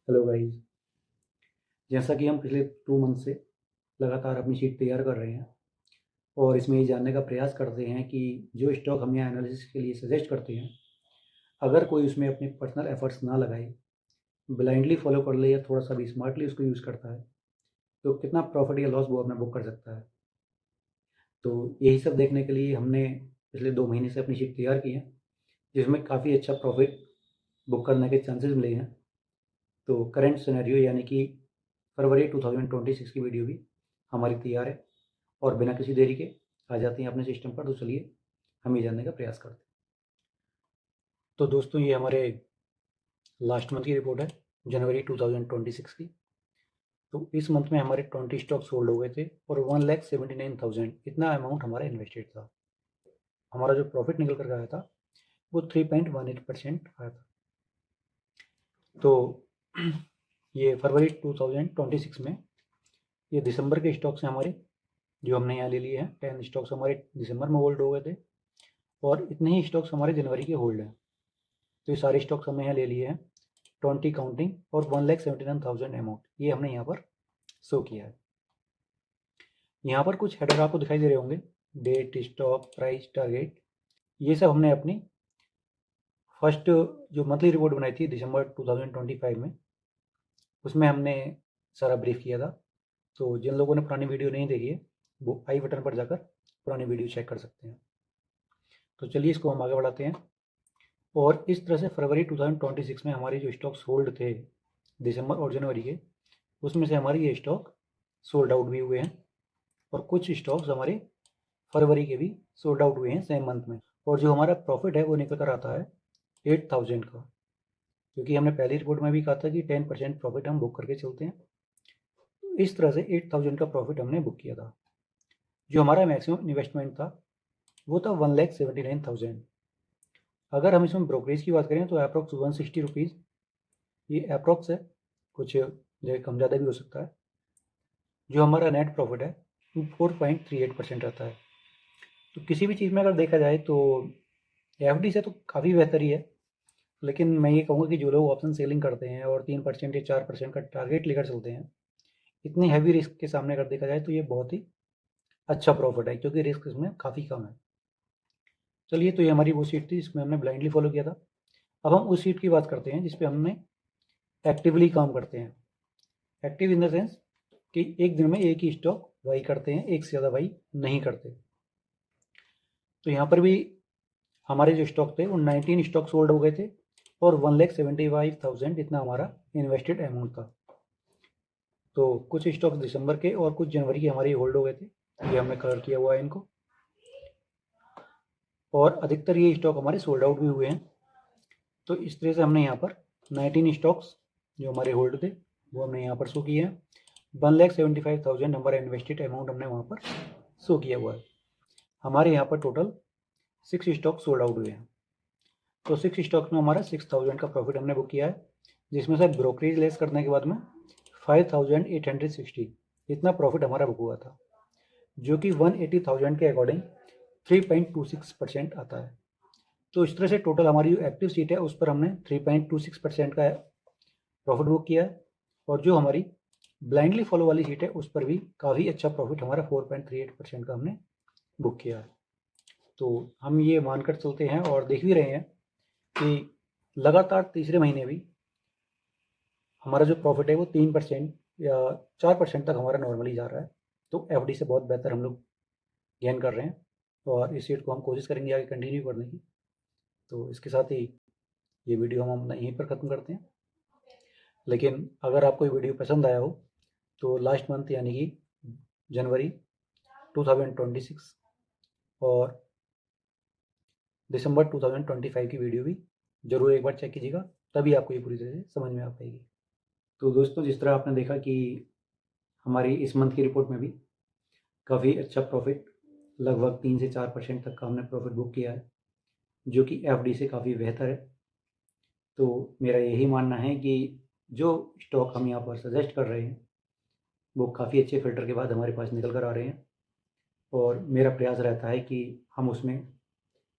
Hello guys. जैसा कि हम पिछले 2 मंथ से लगातार अपनी शीट तैयार कर रहे हैं और इसमें ये जानने का प्रयास करते हैं कि जो स्टॉक हम यहाँ एनालिसिस के लिए सजेस्ट करते हैं, अगर कोई उसमें अपने पर्सनल एफर्ट्स ना लगाए, ब्लाइंडली फॉलो कर ले या थोड़ा-सा भी स्मार्टली उसको यूज़ करता है, तो कितना प्रॉफ़िट या लॉस वो अपना बुक कर सकता है। तो यही सब देखने के लिए हमने पिछले 2 महीने से अपनी शीट तैयार की है, जिसमें काफ़ी अच्छा प्रॉफ़िट बुक करने के चांसेस मिले हैं। तो करंट सिनेरियो यानी कि फरवरी 2026 की वीडियो भी हमारी तैयार है और बिना किसी देरी के आ जाते हैं अपने सिस्टम पर। तो चलिए हम ये जानने का प्रयास करते हैं। तो दोस्तों, ये हमारे लास्ट मंथ की रिपोर्ट है, जनवरी 2026 की। तो इस मंथ में हमारे 20 स्टॉक सोल्ड हो गए थे और 1,79,000 इतना अमाउंट हमारा इन्वेस्टेड था। हमारा जो प्रॉफिट निकल कर आया था वो 3.18% आया था। तो ये फरवरी 2026 में ये दिसंबर के स्टॉक्स हैं हमारे, जो हमने यहाँ ले लिए हैं। 10 स्टॉक्स हमारे दिसंबर में होल्ड हो गए थे और इतने ही स्टॉक्स हमारे जनवरी के होल्ड हैं। तो ये सारे स्टॉक्स हमने यहाँ ले लिए हैं, 20 काउंटिंग, और 1,79,000 अमाउंट ये हमने यहाँ पर शो किया है। यहाँ पर कुछ हेडर आपको दिखाई दे रहे होंगे, डेट, स्टॉक प्राइस, टारगेट। ये सब हमने अपनी फर्स्ट जो मंथली रिपोर्ट बनाई थी दिसंबर 2025 में, उसमें हमने सारा ब्रीफ किया था। तो जिन लोगों ने पुरानी वीडियो नहीं देखी है वो आई बटन पर जाकर पुरानी वीडियो चेक कर सकते हैं। तो चलिए इसको हम आगे बढ़ाते हैं। और इस तरह से फरवरी 2026 में हमारे जो स्टॉक्स होल्ड थे दिसंबर और जनवरी के, उसमें से हमारे ये स्टॉक सोल्ड आउट भी हुए हैं और कुछ स्टॉक्स हमारे फरवरी के भी सोल्ड आउट हुए हैं सेम मंथ में। और जो हमारा प्रॉफिट है वो निकल कर आता है 8,000 का, क्योंकि हमने पहली रिपोर्ट में भी कहा था कि 10% प्रॉफिट हम बुक करके चलते हैं। तो इस तरह से 8,000 का प्रॉफिट हमने बुक किया था। जो हमारा मैक्सिमम इन्वेस्टमेंट था वो था 1,79,000। अगर हम इसमें ब्रोकरेज की बात करें तो अप्रॉक्स 160 रुपीज़, ये अप्रॉक्स है, कुछ जगह कम ज़्यादा भी हो सकता है। जो हमारा नेट प्रॉफिट है वो 4.38% रहता है। तो किसी भी चीज़ में अगर देखा जाए तो एफडी से तो काफ़ी बेहतर ही है, लेकिन मैं ये कहूँगा कि जो लोग ऑप्शन सेलिंग करते हैं और 3% या 4% का टारगेट लेकर चलते हैं, इतनी हैवी रिस्क के सामने अगर देखा जाए तो ये बहुत ही अच्छा प्रॉफिट है, क्योंकि रिस्क इसमें काफ़ी कम है। चलिए, तो ये हमारी वो सीट थी जिसमें हमने ब्लाइंडली फॉलो किया था। अब हम उस सीट की बात करते हैं जिसपे हमने एक्टिवली काम करते हैं। एक्टिव इन द सेंस कि एक दिन में एक ही स्टॉक बाई करते हैं, एक से ज़्यादा बाई नहीं करते। तो यहाँ पर भी हमारे जो स्टॉक थे वो 19 स्टॉक सोल्ड हो गए थे और 1,75,000 इतना हमारा इन्वेस्टेड अमाउंट था। तो कुछ स्टॉक्स दिसंबर के और कुछ जनवरी के हमारे होल्ड हो गए थे, ये हमने कलर किया हुआ है इनको। और अधिकतर ये स्टॉक हमारे सोल्ड आउट भी हुए हैं। तो इस तरह से हमने यहाँ पर 19 स्टॉक्स जो हमारे होल्ड थे वो हमने यहाँ पर शो किए हैं। 1,75,000 हमारा इन्वेस्टेड अमाउंट हमने वहाँ पर शो किया हुआ है। हमारे यहाँ पर टोटल 6 स्टॉक सोल्ड आउट हुए हैं। तो 6 स्टॉक्स में हमारा 6,000 का प्रॉफिट हमने बुक किया है, जिसमें से ब्रोकरेज लेस करने के बाद में 5,860 इतना प्रॉफिट हमारा बुक हुआ था, जो कि 180,000 के अकॉर्डिंग 3.26% आता है। तो इस तरह से टोटल हमारी जो एक्टिव सीट है उस पर हमने 3.26% का प्रॉफिट बुक किया है, और जो हमारी ब्लाइंडली फॉलो वाली सीट है उस पर भी काफ़ी अच्छा प्रॉफिट हमारा 4.38% का हमने बुक किया है। तो हम ये मानकर चलते हैं और देख भी रहे हैं कि लगातार तीसरे महीने भी हमारा जो प्रॉफिट है वो 3% या 4% तक हमारा नॉर्मली जा रहा है। तो एफडी से बहुत बेहतर हम लोग गेन कर रहे हैं और इस सीट को हम कोशिश करेंगे आगे कंटिन्यू करने की। तो इसके साथ ही ये वीडियो हम अपना यहीं पर ख़त्म करते हैं। लेकिन अगर आपको ये वीडियो पसंद आया हो तो लास्ट मंथ यानी कि जनवरी 2026 और दिसंबर 2025 की वीडियो भी ज़रूर एक बार चेक कीजिएगा, तभी आपको ये पूरी तरह से समझ में आ पाएगी। तो दोस्तों, जिस तरह आपने देखा कि हमारी इस मंथ की रिपोर्ट में भी काफ़ी अच्छा प्रॉफिट, लगभग 3 से 4% तक का हमने प्रॉफिट बुक किया है, जो कि एफडी से काफ़ी बेहतर है। तो मेरा यही मानना है कि जो स्टॉक हम यहाँ पर सजेस्ट कर रहे हैं वो काफ़ी अच्छे फ़िल्टर के बाद हमारे पास निकल कर आ रहे हैं, और मेरा प्रयास रहता है कि हम उसमें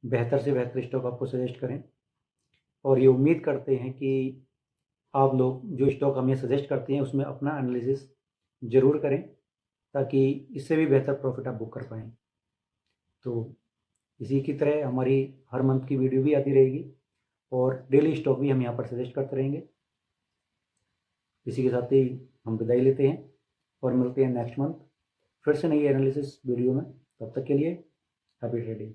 बेहतर से बेहतर स्टॉक आपको सजेस्ट करें, और ये उम्मीद करते हैं कि आप लोग जो स्टॉक हमें सजेस्ट करते हैं उसमें अपना एनालिसिस ज़रूर करें, ताकि इससे भी बेहतर प्रॉफिट आप बुक कर पाएँ। तो इसी की तरह हमारी हर मंथ की वीडियो भी आती रहेगी और डेली स्टॉक भी हम यहाँ पर सजेस्ट करते रहेंगे। इसी के साथ ही हम विदाई लेते हैं और मिलते हैं नेक्स्ट मंथ फिर से नई एनालिसिस वीडियो में। तब तक के लिए हैप्पी ट्रेडिंग।